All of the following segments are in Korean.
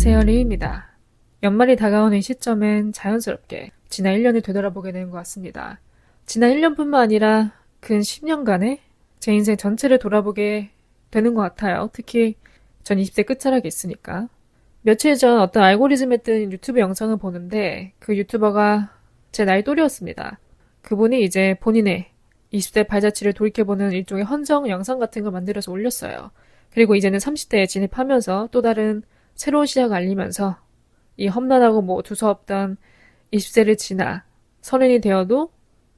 안녕하세요, 리입니다. 연말이 다가오는 시점엔 자연스럽게 지난 1년을 되돌아보게 되는 것 같습니다. 지난 1년뿐만 아니라 근 10년간의 제 인생 전체를 돌아보게 되는 것 같아요. 특히 전 20대 끝자락에 있으니까. 며칠 전 어떤 알고리즘에 뜬 유튜브 영상을 보는데 그 유튜버가 제 나이 또래였습니다. 그분이 이제 본인의 20대 발자취를 돌이켜보는 일종의 헌정 영상 같은 걸 만들어서 올렸어요. 그리고 이제는 30대에 진입하면서 또 다른 새로운 시작을 알리면서 이 험난하고 뭐 두서없던 20세를 지나 성인이 되어도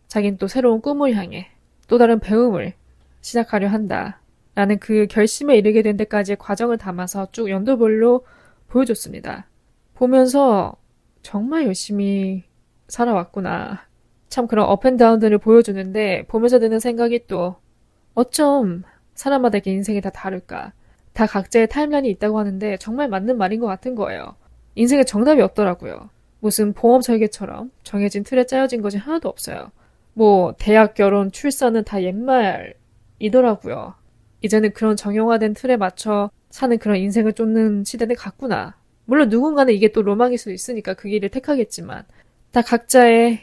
자긴 또 새로운 꿈을 향해 또 다른 배움을 시작하려 한다. 라는 그 결심에 이르게 된 데까지의 과정을 담아서 쭉 연도별로 보여줬습니다. 보면서 정말 열심히 살아왔구나. 참 그런 업앤다운들을 보여주는데 보면서 드는 생각이 또 어쩜 사람마다 이렇게 인생이 다 다를까. 다 각자의 타임라인이 있다고 하는데 정말 맞는 말인 것 같은 거예요. 인생에 정답이 없더라고요. 무슨 보험 설계처럼 정해진 틀에 짜여진 것이 하나도 없어요. 뭐 대학, 결혼, 출산은 다 옛말이더라고요. 이제는 그런 정형화된 틀에 맞춰 사는 그런 인생을 쫓는 시대는 갔구나. 물론 누군가는 이게 또 로망일 수도 있으니까 그 길을 택하겠지만 다 각자의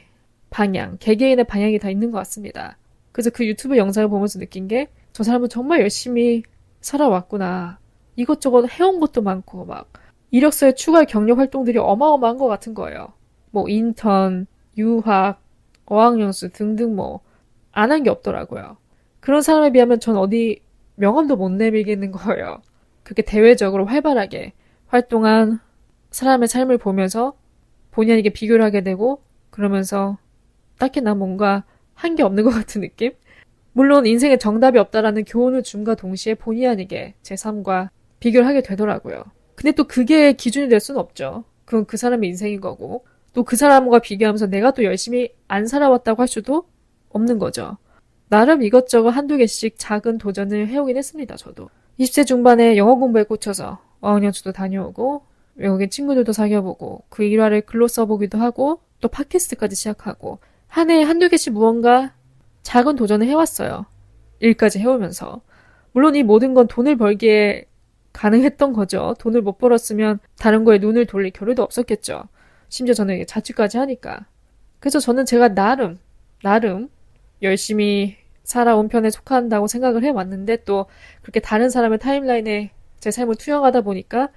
방향, 개개인의 방향이 다 있는 것 같습니다. 그래서 그 유튜브 영상을 보면서 느낀 게 저 사람은 정말 열심히 살아왔구나. 이것저것 해온 것도 많고 막 이력서에 추가할 경력 활동들이 어마어마한 것 같은 거예요. 뭐 인턴, 유학, 어학연수 등등 뭐 안 한 게 없더라고요. 그런 사람에 비하면 전 어디 명함도 못 내밀겠는 거예요. 그렇게 대외적으로 활발하게 활동한 사람의 삶을 보면서 본인에게 비교를 하게 되고 그러면서 딱히 나 뭔가 한 게 없는 것 같은 느낌? 물론 인생에 정답이 없다라는 교훈을 줌과 동시에 본의 아니게 제 삶과 비교를 하게 되더라고요. 근데 또 그게 기준이 될 수는 없죠. 그건 그 사람의 인생인 거고 또 그 사람과 비교하면서 내가 또 열심히 안 살아왔다고 할 수도 없는 거죠. 나름 이것저것 한두 개씩 작은 도전을 해오긴 했습니다. 저도. 20세 중반에 영어 공부에 꽂혀서 어학연수도 다녀오고 외국인 친구들도 사귀어보고 그 일화를 글로 써보기도 하고 또 팟캐스트까지 시작하고 한 해에 한두 개씩 무언가 작은 도전을 해왔어요. 일까지 해오면서. 물론 이 모든 건 돈을 벌기에 가능했던 거죠. 돈을 못 벌었으면 다른 거에 눈을 돌릴 겨를도 없었겠죠. 심지어 저는 자취까지 하니까. 그래서 저는 제가 나름 열심히 살아온 편에 속한다고 생각을 해왔는데 또 그렇게 다른 사람의 타임라인에 제 삶을 투영하다 보니까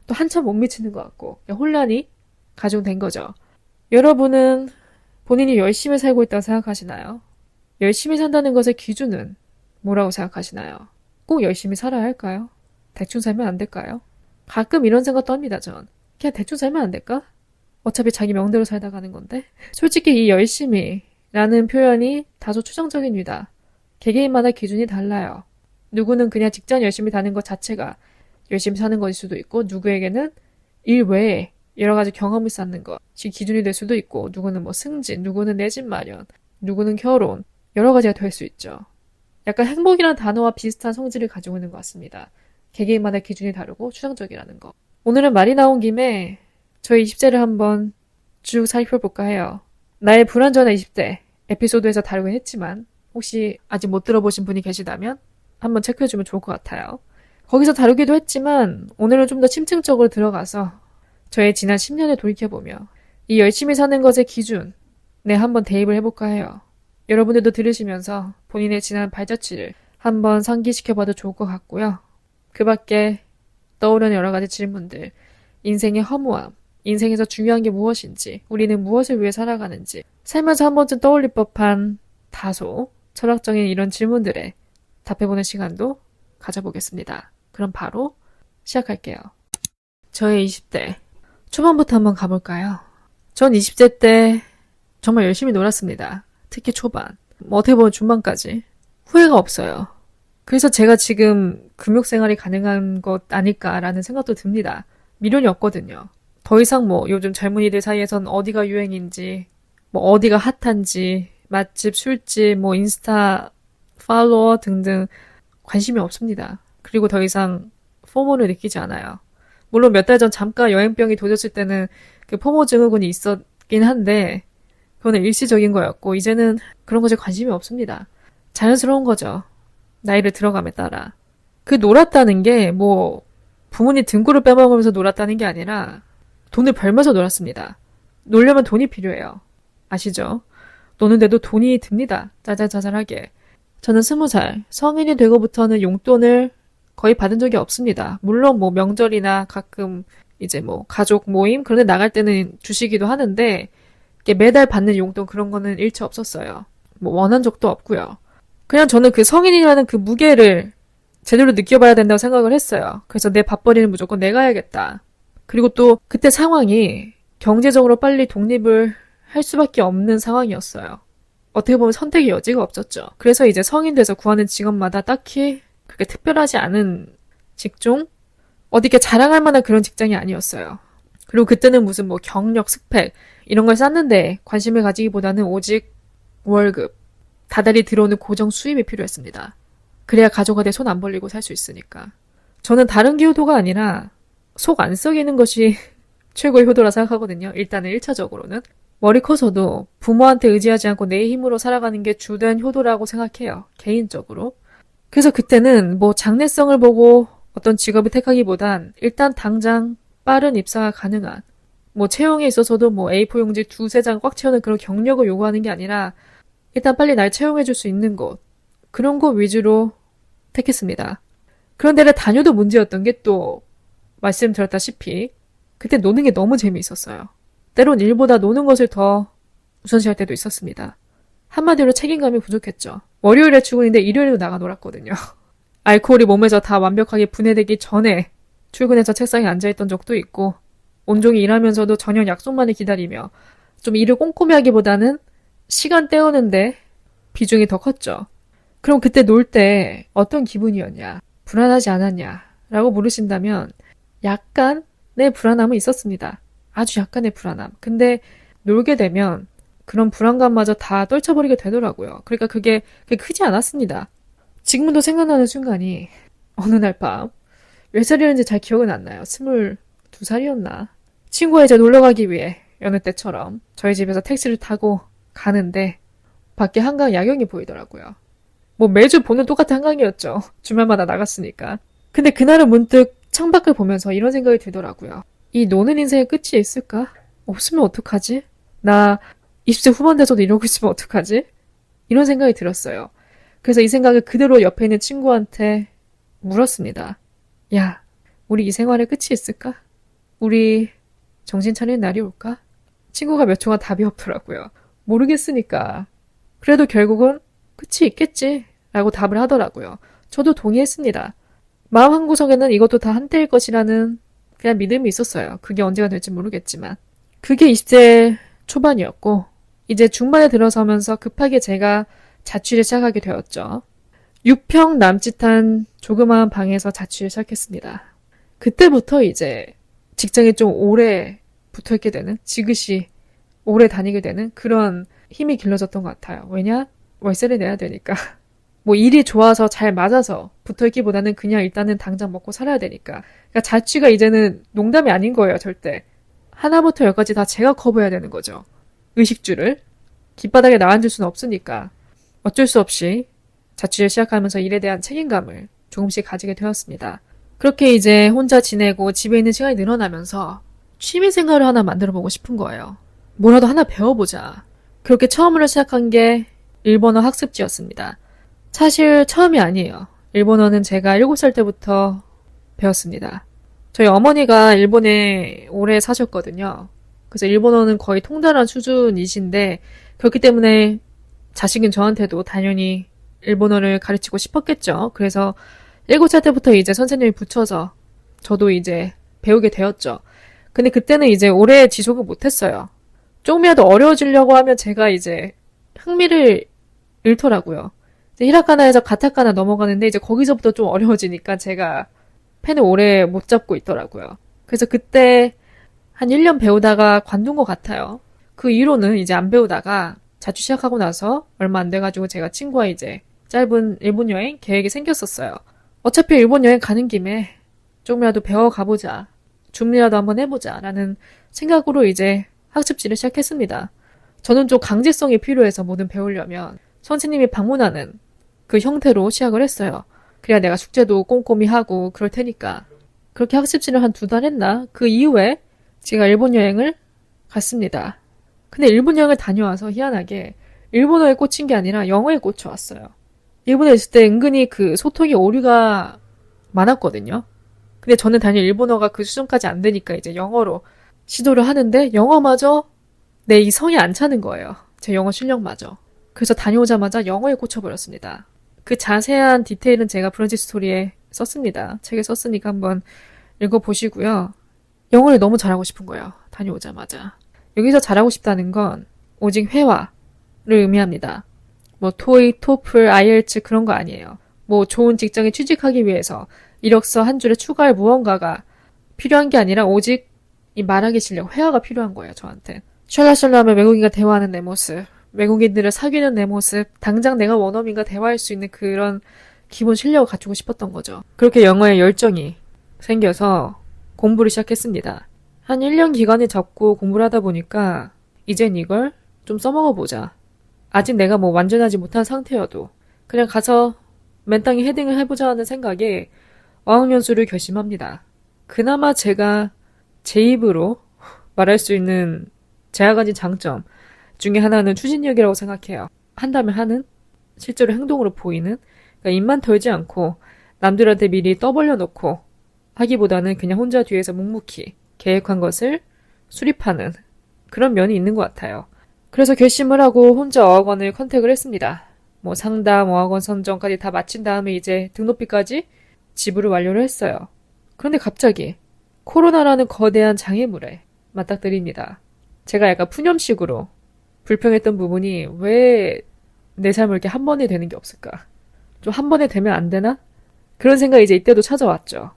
또 한참 못 미치는 것 같고 혼란이 가중된 거죠. 여러분은 본인이 열심히 살고 있다고 생각하시나요? 열심히 산다는 것의 기준은 뭐라고 생각하시나요? 꼭 열심히 살아야 할까요? 대충 살면 안 될까요? 가끔 이런 생각도 합니다, 전. 그냥 대충 살면 안 될까? 어차피 자기 명대로 살다 가는 건데. 솔직히 이 열심히라는 표현이 다소 추정적입니다. 개개인마다 기준이 달라요. 누구는 그냥 직장 열심히 다는 것 자체가 열심히 사는 것일 수도 있고 누구에게는 일 외에 여러 가지 경험을 쌓는 것이 기준이 될 수도 있고 누구는 뭐 승진, 누구는 내 집 마련, 누구는 결혼 여러 가지가 될 수 있죠. 약간 행복이라는 단어와 비슷한 성질을 가지고 있는 것 같습니다. 개개인마다 기준이 다르고 추상적이라는 거. 오늘은 말이 나온 김에 저희 20대를 한번 쭉 살펴볼까 해요. 나의 불완전한 20대 에피소드에서 다루긴 했지만 혹시 아직 못 들어보신 분이 계시다면 한번 체크해주면 좋을 것 같아요. 거기서 다루기도 했지만 오늘은 좀 더 심층적으로 들어가서 저의 지난 10년을 돌이켜보며 이 열심히 사는 것의 기준에 한번 대입을 해볼까 해요. 여러분들도 들으시면서 본인의 지난 발자취를 한번 상기시켜봐도 좋을 것 같고요. 그 밖에 떠오르는 여러 가지 질문들, 인생의 허무함, 인생에서 중요한 게 무엇인지, 우리는 무엇을 위해 살아가는지, 살면서 한 번쯤 떠올릴 법한 다소 철학적인 이런 질문들에 답해보는 시간도 가져보겠습니다. 그럼 바로 시작할게요. 저의 20대 초반부터 한번 가볼까요? 전 20대 때 정말 열심히 놀았습니다. 특히 초반. 어떻게 보면 중반까지. 후회가 없어요. 그래서 제가 지금 금욕생활이 가능한 것 아닐까라는 생각도 듭니다. 미련이 없거든요. 더 이상 뭐 요즘 젊은이들 사이에선 어디가 유행인지, 뭐 어디가 핫한지, 맛집, 술집, 뭐 인스타 팔로워 등등 관심이 없습니다. 그리고 더 이상 포모를 느끼지 않아요. 물론 몇 달 전 잠깐 여행병이 도졌을 때는 그 포모 증후군이 있었긴 한데 그거는 일시적인 거였고 이제는 그런 것에 관심이 없습니다. 자연스러운 거죠. 나이를 들어감에 따라. 그 놀았다는 게 뭐 부모님 등골을 빼먹으면서 놀았다는 게 아니라 돈을 벌면서 놀았습니다. 놀려면 돈이 필요해요. 아시죠? 노는데도 돈이 듭니다. 짜잘짜잘하게. 저는 20살, 성인이 되고부터는 용돈을 거의 받은 적이 없습니다. 물론 뭐 명절이나 가끔 이제 뭐 가족 모임 그런 데 나갈 때는 주시기도 하는데 이게 매달 받는 용돈 그런 거는 일체 없었어요. 뭐 원한 적도 없고요. 그냥 저는 그 성인이라는 그 무게를 제대로 느껴봐야 된다고 생각을 했어요. 그래서 내 밥벌이는 무조건 내가 해야겠다. 그리고 또 그때 상황이 경제적으로 빨리 독립을 할 수밖에 없는 상황이었어요. 어떻게 보면 선택의 여지가 없었죠. 그래서 이제 성인 돼서 구하는 직업마다 딱히 그렇게 특별하지 않은 직종? 어디 이렇게 자랑할 만한 그런 직장이 아니었어요. 그리고 그때는 무슨 뭐 경력, 스펙 이런 걸 쌓는데 관심을 가지기보다는 오직 월급, 다달이 들어오는 고정 수입이 필요했습니다. 그래야 가족한테 손 안 벌리고 살 수 있으니까. 저는 다른 게 효도가 아니라 속 안 썩이는 것이 최고의 효도라 생각하거든요. 일단은 1차적으로는. 머리 커서도 부모한테 의지하지 않고 내 힘으로 살아가는 게 주된 효도라고 생각해요. 개인적으로. 그래서 그때는 뭐 장래성을 보고 어떤 직업을 택하기보단 일단 당장 빠른 입사가 가능한 뭐 채용에 있어서도 뭐 A4 용지 2-3장 꽉 채우는 그런 경력을 요구하는 게 아니라 일단 빨리 날 채용해줄 수 있는 곳 그런 곳 위주로 택했습니다. 그런 데를 다녀도 문제였던 게 또 말씀드렸다시피 그때 노는 게 너무 재미있었어요. 때론 일보다 노는 것을 더 우선시할 때도 있었습니다. 한마디로 책임감이 부족했죠. 월요일에 출근인데 일요일에도 나가 놀았거든요. 알코올이 몸에서 다 완벽하게 분해되기 전에 출근해서 책상에 앉아있던 적도 있고 온종일 일하면서도 저녁 약속만을 기다리며 좀 일을 꼼꼼히 하기보다는 시간 때우는데 비중이 더 컸죠. 그럼 그때 놀 때 어떤 기분이었냐? 불안하지 않았냐? 라고 물으신다면 약간의 불안함은 있었습니다. 아주 약간의 불안함. 근데 놀게 되면 그런 불안감마저 다 떨쳐버리게 되더라고요. 그러니까 그게 크지 않았습니다. 지금도 생각나는 순간이 어느 날 밤 몇 살이었는지 잘 기억은 안 나요. 22살이었나? 친구와 이제 놀러가기 위해 여느 때처럼 저희 집에서 택시를 타고 가는데 밖에 한강 야경이 보이더라고요. 뭐 매주 보는 똑같은 한강이었죠. 주말마다 나갔으니까. 근데 그날은 문득 창밖을 보면서 이런 생각이 들더라고요. 이 노는 인생의 끝이 있을까? 없으면 어떡하지? 나 20세 후반 돼서도 이러고 있으면 어떡하지? 이런 생각이 들었어요. 그래서 이 생각을 그대로 옆에 있는 친구한테 물었습니다. 야, 우리 이 생활의 끝이 있을까? 우리 정신 차리는 날이 올까? 친구가 몇 초간 답이 없더라고요. 모르겠으니까. 그래도 결국은 끝이 있겠지 라고 답을 하더라고요. 저도 동의했습니다. 마음 한구석에는 이것도 다 한때일 것이라는 그냥 믿음이 있었어요. 그게 언제가 될지 모르겠지만. 그게 20대 초반이었고 이제 중반에 들어서면서 급하게 제가 자취를 시작하게 되었죠. 6평 남짓한 조그마한 방에서 자취를 시작했습니다. 그때부터 이제 직장에 좀 오래 붙어있게 되는, 지그시 오래 다니게 되는 그런 힘이 길러졌던 것 같아요. 왜냐? 월세를 내야 되니까. 뭐 일이 좋아서 잘 맞아서 붙어있기보다는 그냥 일단은 당장 먹고 살아야 되니까. 그러니까 자취가 이제는 농담이 아닌 거예요, 절대. 하나부터 열까지 다 제가 커버해야 되는 거죠. 의식주를. 길바닥에 나앉을 수는 없으니까. 어쩔 수 없이 자취를 시작하면서 일에 대한 책임감을 조금씩 가지게 되었습니다. 그렇게 이제 혼자 지내고 집에 있는 시간이 늘어나면서 취미생활을 하나 만들어보고 싶은 거예요. 뭐라도 하나 배워보자. 그렇게 처음으로 시작한 게 일본어 학습지였습니다. 사실 처음이 아니에요. 일본어는 제가 7살 때부터 배웠습니다. 저희 어머니가 일본에 오래 사셨거든요. 그래서 일본어는 거의 통달한 수준이신데 그렇기 때문에 자식인 저한테도 당연히 일본어를 가르치고 싶었겠죠. 그래서 7살 때부터 이제 선생님이 붙여서 저도 이제 배우게 되었죠. 근데 그때는 이제 오래 지속을 못했어요. 조금이라도 어려워지려고 하면 제가 이제 흥미를 잃더라고요. 이제 히라카나에서 가타카나 넘어가는데 이제 거기서부터 좀 어려워지니까 제가 펜을 오래 못 잡고 있더라고요. 그래서 그때 한 1년 배우다가 관둔 것 같아요. 그 이후로는 이제 안 배우다가 자취 시작하고 나서 얼마 안 돼가지고 제가 친구와 이제 짧은 일본 여행 계획이 생겼었어요. 어차피 일본 여행 가는 김에 조금이라도 배워가보자. 준비라도 한번 해보자. 라는 생각으로 이제 학습지를 시작했습니다. 저는 좀 강제성이 필요해서 뭐든 배우려면 선생님이 방문하는 그 형태로 시작을 했어요. 그래야 내가 숙제도 꼼꼼히 하고 그럴 테니까. 그렇게 학습지를 한 2달 했나? 그 이후에 제가 일본 여행을 갔습니다. 근데 일본 여행을 다녀와서 희한하게 일본어에 꽂힌 게 아니라 영어에 꽂혀왔어요. 일본에 있을 때 은근히 그 소통이 오류가 많았거든요. 근데 저는 당연히 일본어가 그 수준까지 안 되니까 이제 영어로 시도를 하는데 영어마저 내 이 성이 안 차는 거예요. 제 영어 실력마저. 그래서 다녀오자마자 영어에 꽂혀버렸습니다. 그 자세한 디테일은 제가 브런치 스토리에 썼습니다. 책에 썼으니까 한번 읽어보시고요. 영어를 너무 잘하고 싶은 거예요. 다녀오자마자. 여기서 잘하고 싶다는 건 오직 회화를 의미합니다. 뭐 토익, 토플, 아이엘츠 그런 거 아니에요. 뭐 좋은 직장에 취직하기 위해서 이력서 한 줄에 추가할 무언가가 필요한 게 아니라 오직 이 말하기 실력, 회화가 필요한 거예요, 저한테. 샬라샬라 하면 외국인과 대화하는 내 모습, 외국인들을 사귀는 내 모습, 당장 내가 원어민과 대화할 수 있는 그런 기본 실력을 갖추고 싶었던 거죠. 그렇게 영어에 열정이 생겨서 공부를 시작했습니다. 한 1년 기간을 잡고 공부를 하다 보니까 이젠 이걸 좀 써먹어보자. 아직 내가 뭐 완전하지 못한 상태여도 그냥 가서 맨땅에 헤딩을 해보자 하는 생각에 어학연수를 결심합니다. 그나마 제가 제 입으로 말할 수 있는 제가 가진 장점 중에 하나는 추진력이라고 생각해요. 한다면 하는, 실제로 행동으로 보이는, 그러니까 입만 털지 않고 남들한테 미리 떠벌려 놓고 하기보다는 그냥 혼자 뒤에서 묵묵히 계획한 것을 수립하는 그런 면이 있는 것 같아요. 그래서 결심을 하고 혼자 어학원을 컨택을 했습니다. 뭐 상담, 어학원 선정까지 다 마친 다음에 이제 등록비까지 지불을 완료를 했어요. 그런데 갑자기 코로나라는 거대한 장애물에 맞닥뜨립니다. 제가 약간 푸념식으로 불평했던 부분이 왜 내 삶을 이렇게 한 번에 되는 게 없을까? 좀 한 번에 되면 안 되나? 그런 생각이 이제 이때도 찾아왔죠.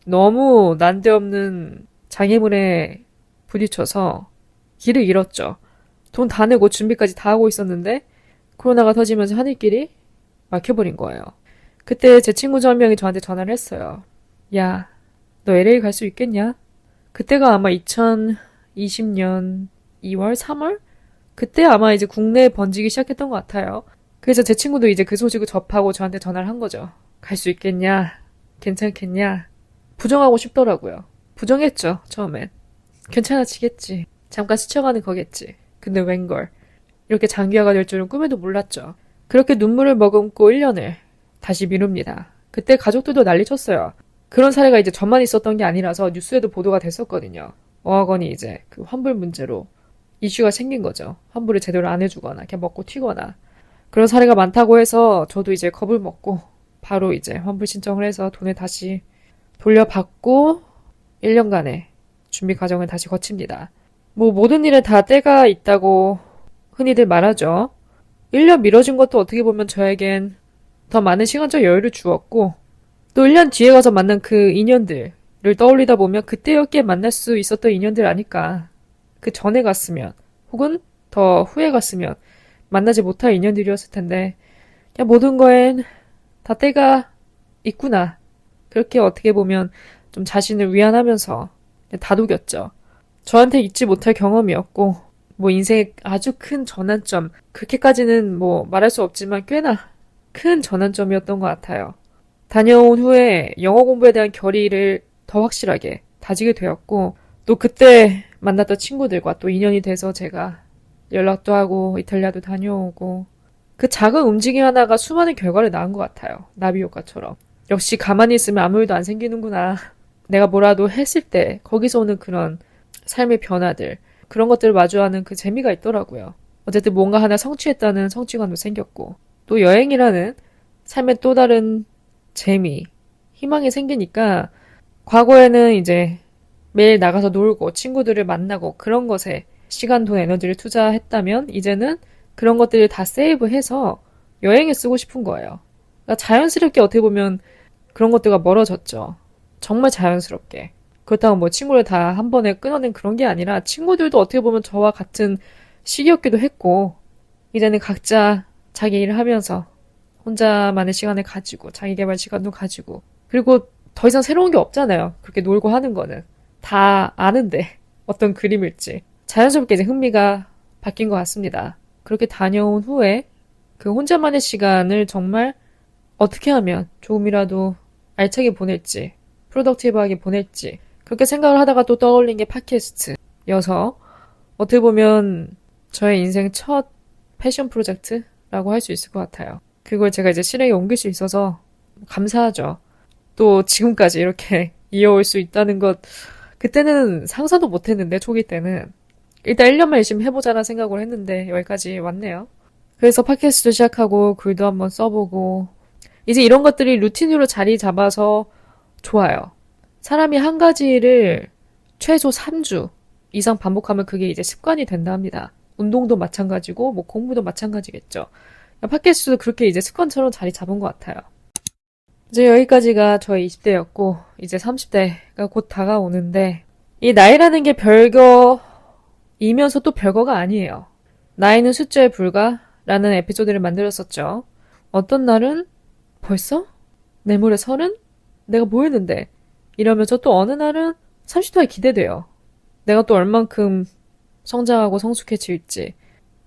너무 난데없는 장애물에 부딪혀서 길을 잃었죠. 돈 다 내고 준비까지 다 하고 있었는데 코로나가 터지면서 하늘길이 막혀버린 거예요. 그때 제 친구 중 한 명이 저한테 전화를 했어요. 야, 너 LA 갈 수 있겠냐? 그때가 아마 2020년 2월, 3월? 그때 아마 이제 국내에 번지기 시작했던 것 같아요. 그래서 제 친구도 이제 그 소식을 접하고 저한테 전화를 한 거죠. 갈 수 있겠냐? 괜찮겠냐? 부정하고 싶더라고요. 부정했죠, 처음엔. 괜찮아지겠지. 잠깐 스쳐가는 거겠지. 근데 웬걸. 이렇게 장기화가 될 줄은 꿈에도 몰랐죠. 그렇게 눈물을 머금고 1년을 다시 미룹니다. 그때 가족들도 난리쳤어요. 그런 사례가 이제 저만 있었던 게 아니라서 뉴스에도 보도가 됐었거든요. 어학원이 이제 그 환불 문제로 이슈가 생긴 거죠. 환불을 제대로 안 해주거나 그냥 먹고 튀거나 그런 사례가 많다고 해서 저도 이제 겁을 먹고 바로 이제 환불 신청을 해서 돈을 다시 돌려받고 1년간의 준비 과정을 다시 거칩니다. 뭐 모든 일에 다 때가 있다고 흔히들 말하죠. 1년 미뤄진 것도 어떻게 보면 저에겐 더 많은 시간적 여유를 주었고 또 1년 뒤에 가서 만난 그 인연들을 떠올리다 보면 그때였기에 만날 수 있었던 인연들 아닐까. 그 전에 갔으면 혹은 더 후에 갔으면 만나지 못할 인연들이었을 텐데 그냥 모든 거엔 다 때가 있구나. 그렇게 어떻게 보면 좀 자신을 위안하면서 다독였죠. 저한테 잊지 못할 경험이었고 뭐 인생의 아주 큰 전환점 그렇게까지는 뭐 말할 수 없지만 꽤나 큰 전환점이었던 것 같아요. 다녀온 후에 영어 공부에 대한 결의를 더 확실하게 다지게 되었고 또 그때 만났던 친구들과 또 인연이 돼서 제가 연락도 하고 이탈리아도 다녀오고 그 작은 움직임 하나가 수많은 결과를 낳은 것 같아요. 나비 효과처럼. 역시 가만히 있으면 아무 일도 안 생기는구나. 내가 뭐라도 했을 때 거기서 오는 그런 삶의 변화들 그런 것들을 마주하는 그 재미가 있더라고요. 어쨌든 뭔가 하나 성취했다는 성취감도 생겼고 또 여행이라는 삶의 또 다른 재미, 희망이 생기니까 과거에는 이제 매일 나가서 놀고 친구들을 만나고 그런 것에 시간, 돈, 에너지를 투자했다면 이제는 그런 것들을 다 세이브해서 여행에 쓰고 싶은 거예요. 그러니까 자연스럽게 어떻게 보면 그런 것들과 멀어졌죠. 정말 자연스럽게. 그렇다고 뭐 친구를 다 한 번에 끊어낸 그런 게 아니라 친구들도 어떻게 보면 저와 같은 시기였기도 했고 이제는 각자 자기 일을 하면서 혼자만의 시간을 가지고 자기 개발 시간도 가지고 그리고 더 이상 새로운 게 없잖아요. 그렇게 놀고 하는 거는. 다 아는데 어떤 그림일지. 자연스럽게 이제 흥미가 바뀐 것 같습니다. 그렇게 다녀온 후에 그 혼자만의 시간을 정말 어떻게 하면 조금이라도 알차게 보낼지 프로덕티브하게 보낼지 그렇게 생각을 하다가 또 떠올린 게 팟캐스트여서 어떻게 보면 저의 인생 첫 패션 프로젝트라고 할 수 있을 것 같아요. 그걸 제가 이제 실행에 옮길 수 있어서 감사하죠. 또 지금까지 이렇게 이어올 수 있다는 것 그때는 상상도 못했는데 초기 때는 일단 1년만 열심히 해보자라는 생각을 했는데 여기까지 왔네요. 그래서 팟캐스트도 시작하고 글도 한번 써보고 이제 이런 것들이 루틴으로 자리 잡아서 좋아요. 사람이 한 가지를 최소 3주 이상 반복하면 그게 이제 습관이 된다 합니다. 운동도 마찬가지고 뭐 공부도 마찬가지겠죠. 팟캐스트도 그렇게 이제 습관처럼 자리 잡은 것 같아요. 이제 여기까지가 저의 20대였고 이제 30대가 곧 다가오는데 이 나이라는 게 별거이면서 또 별거가 아니에요. 나이는 숫자에 불과라는 에피소드를 만들었었죠. 어떤 날은 벌써? 내물에 30? 내가 뭐 했는데? 이러면서 또 어느 날은 30대가 기대돼요. 내가 또 얼만큼 성장하고 성숙해질지.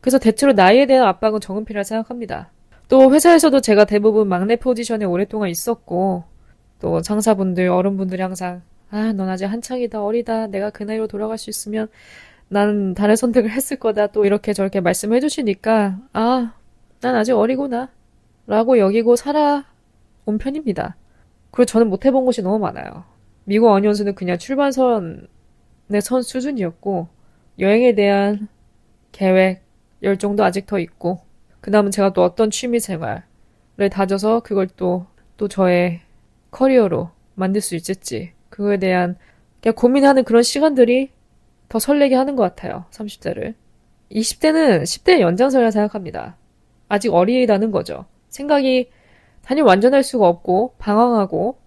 그래서 대체로 나이에 대한 압박은 정은피라 생각합니다. 또 회사에서도 제가 대부분 막내 포지션에 오랫동안 있었고 또 상사분들, 어른분들이 항상 넌 아직 한창이다, 어리다. 내가 그 나이로 돌아갈 수 있으면 나는 다른 선택을 했을 거다. 또 이렇게 저렇게 말씀해 주시니까 난 아직 어리구나 라고 여기고 살아온 편입니다. 그리고 저는 못 해본 곳이 너무 많아요. 미국 어니언스는 그냥 출발선의 선 수준이었고 여행에 대한 계획, 열정도 아직 더 있고 그 다음은 제가 또 어떤 취미 생활을 다져서 그걸 또 저의 커리어로 만들 수 있을지 그거에 대한 그냥 고민하는 그런 시간들이 더 설레게 하는 것 같아요. 30대를. 20대는 10대의 연장선이라 생각합니다. 아직 어리다는 거죠. 생각이 단일 완전할 수가 없고 방황하고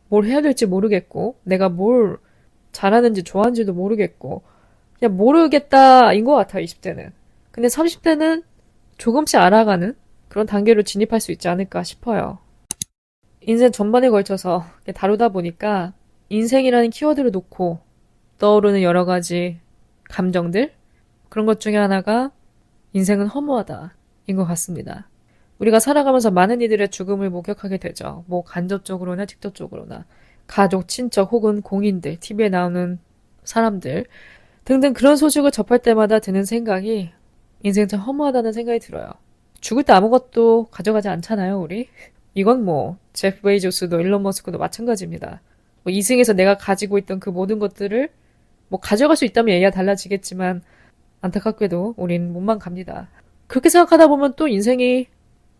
뭘 해야 될지 모르겠고 내가 뭘 잘하는지 좋아하는지도 모르겠고 그냥 모르겠다인 것 같아요. 20대는. 근데 30대는 조금씩 알아가는 그런 단계로 진입할 수 있지 않을까 싶어요. 인생 전반에 걸쳐서 다루다 보니까 인생이라는 키워드를 놓고 떠오르는 여러 가지 감정들 그런 것 중에 하나가 인생은 허무하다인 것 같습니다. 우리가 살아가면서 많은 이들의 죽음을 목격하게 되죠. 뭐 간접적으로나 직접적으로나 가족, 친척 혹은 공인들, TV에 나오는 사람들 등등 그런 소식을 접할 때마다 드는 생각이 인생 참 허무하다는 생각이 들어요. 죽을 때 아무것도 가져가지 않잖아요, 우리. 이건 뭐 제프 베이조스도 일론 머스크도 마찬가지입니다. 뭐 이승에서 내가 가지고 있던 그 모든 것들을 뭐 가져갈 수 있다면 얘기가 달라지겠지만 안타깝게도 우린 몸만 갑니다. 그렇게 생각하다 보면 또 인생이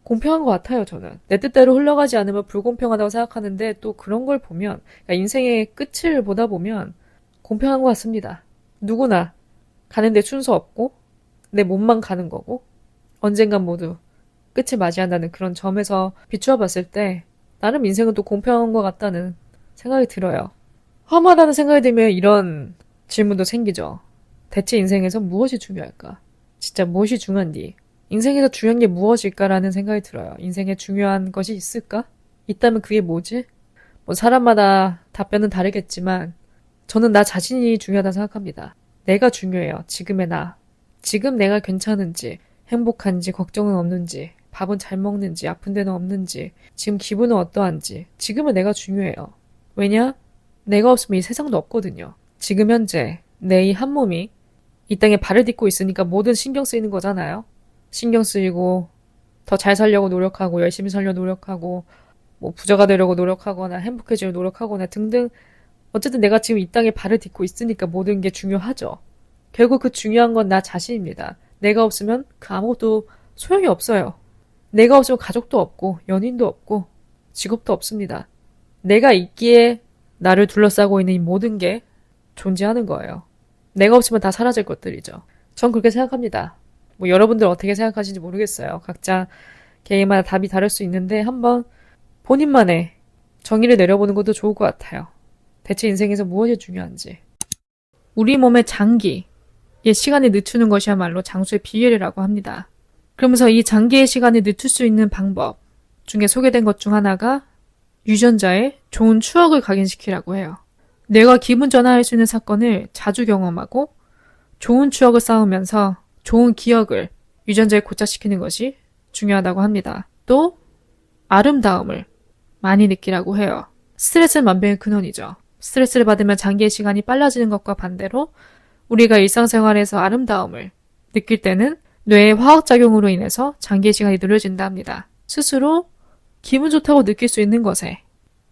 공평한 것 같아요, 저는. 내 뜻대로 흘러가지 않으면 불공평하다고 생각하는데 또 그런 걸 보면 그러니까 인생의 끝을 보다 보면 공평한 것 같습니다. 누구나 가는데 순서 없고 내 몸만 가는 거고 언젠간 모두 끝을 맞이한다는 그런 점에서 비추어 봤을 때 나름 인생은 또 공평한 것 같다는 생각이 들어요. 허무하다는 생각이 들면 이런 질문도 생기죠. 대체 인생에서 무엇이 중요할까? 진짜 무엇이 중요한디? 인생에서 중요한 게 무엇일까라는 생각이 들어요. 인생에 중요한 것이 있을까? 있다면 그게 뭐지? 뭐 사람마다 답변은 다르겠지만 저는 나 자신이 중요하다고 생각합니다. 내가 중요해요. 지금의 나. 지금 내가 괜찮은지, 행복한지, 걱정은 없는지, 밥은 잘 먹는지, 아픈 데는 없는지, 지금 기분은 어떠한지, 지금은 내가 중요해요. 왜냐? 내가 없으면 이 세상도 없거든요. 지금 현재 내 이 한 몸이 이 땅에 발을 딛고 있으니까 모든 신경 쓰이는 거잖아요. 신경 쓰이고 더 잘 살려고 노력하고 열심히 살려 노력하고 뭐 부자가 되려고 노력하거나 행복해지려고 노력하거나 등등 어쨌든 내가 지금 이 땅에 발을 딛고 있으니까 모든 게 중요하죠. 결국 그 중요한 건 나 자신입니다. 내가 없으면 그 아무것도 소용이 없어요. 내가 없으면 가족도 없고 연인도 없고 직업도 없습니다. 내가 있기에 나를 둘러싸고 있는 이 모든 게 존재하는 거예요. 내가 없으면 다 사라질 것들이죠. 전 그렇게 생각합니다. 뭐 여러분들 어떻게 생각하시는지 모르겠어요. 각자 개인마다 답이 다를 수 있는데 한번 본인만의 정의를 내려보는 것도 좋을 것 같아요. 대체 인생에서 무엇이 중요한지. 우리 몸의 장기의 시간을 늦추는 것이야말로 장수의 비결이라고 합니다. 그러면서 이 장기의 시간을 늦출 수 있는 방법 중에 소개된 것 중 하나가 유전자에 좋은 추억을 각인시키라고 해요. 뇌가 기분 전환할 수 있는 사건을 자주 경험하고 좋은 추억을 쌓으면서 좋은 기억을 유전자에 고착시키는 것이 중요하다고 합니다. 또 아름다움을 많이 느끼라고 해요. 스트레스는 만병의 근원이죠. 스트레스를 받으면 장기의 시간이 빨라지는 것과 반대로 우리가 일상생활에서 아름다움을 느낄 때는 뇌의 화학작용으로 인해서 장기의 시간이 느려진다 합니다. 스스로 기분 좋다고 느낄 수 있는 것에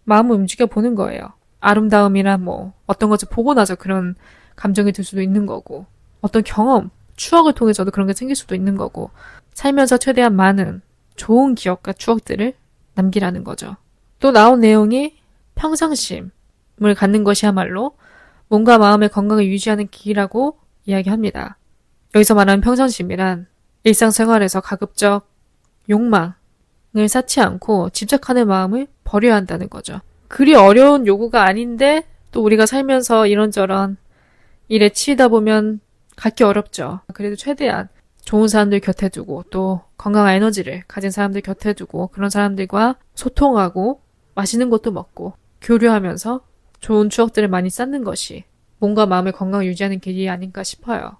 마음을 움직여 보는 거예요. 아름다움이란 어떤 것을 보고 나서 그런 감정이 들 수도 있는 거고, 어떤 경험, 추억을 통해서도 그런 게 생길 수도 있는 거고, 살면서 최대한 많은 좋은 기억과 추억들을 남기라는 거죠. 또 나온 내용이 평상심을 갖는 것이야말로 몸과 마음의 건강을 유지하는 길이라고 이야기합니다. 여기서 말하는 평상심이란 일상생활에서 가급적 욕망을 쌓지 않고 집착하는 마음을 버려야 한다는 거죠. 그리 어려운 요구가 아닌데 또 우리가 살면서 이런저런 일에 치이다 보면 갖기 어렵죠. 그래도 최대한 좋은 사람들 곁에 두고 또 건강한 에너지를 가진 사람들 곁에 두고 그런 사람들과 소통하고 맛있는 것도 먹고 교류하면서 좋은 추억들을 많이 쌓는 것이 몸과 마음의 건강을 유지하는 길이 아닌가 싶어요.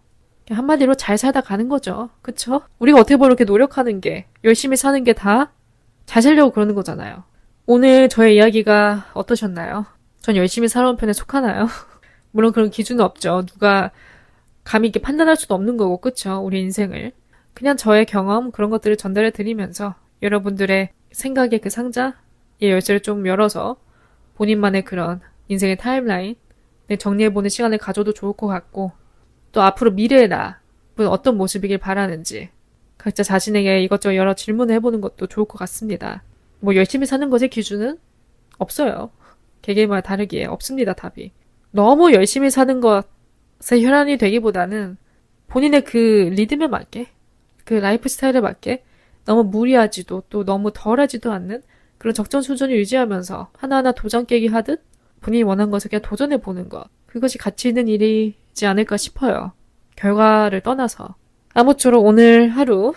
한마디로 잘 살다 가는 거죠. 그쵸? 우리가 어떻게 보면 이렇게 노력하는 게, 열심히 사는 게 다 잘 살려고 그러는 거잖아요. 오늘 저의 이야기가 어떠셨나요? 전 열심히 살아온 편에 속하나요? 물론 그런 기준은 없죠. 누가 감히 이렇게 판단할 수도 없는 거고, 그쵸? 우리 인생을. 그냥 저의 경험, 그런 것들을 전달해 드리면서 여러분들의 생각의 그 상자의 열쇠를 좀 열어서 본인만의 그런 인생의 타임라인 정리해보는 시간을 가져도 좋을 것 같고, 또 앞으로 미래의 나는 어떤 모습이길 바라는지 각자 자신에게 이것저것 여러 질문을 해보는 것도 좋을 것 같습니다. 열심히 사는 것의 기준은 없어요. 개개인마다 다르기에 없습니다, 답이. 너무 열심히 사는 것에 혈안이 되기보다는 본인의 그 리듬에 맞게, 그 라이프 스타일에 맞게 너무 무리하지도 또 너무 덜하지도 않는 그런 적정 수준을 유지하면서 하나하나 도장 깨기 하듯 본인이 원하는 것을 그냥 도전해보는 것. 그것이 가치 있는 일이지 않을까 싶어요. 결과를 떠나서. 아무쪼록 오늘 하루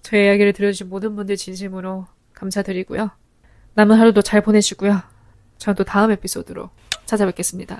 저의 이야기를 들려주신 모든 분들 진심으로 감사드리고요. 남은 하루도 잘 보내시고요. 저는 또 다음 에피소드로 찾아뵙겠습니다.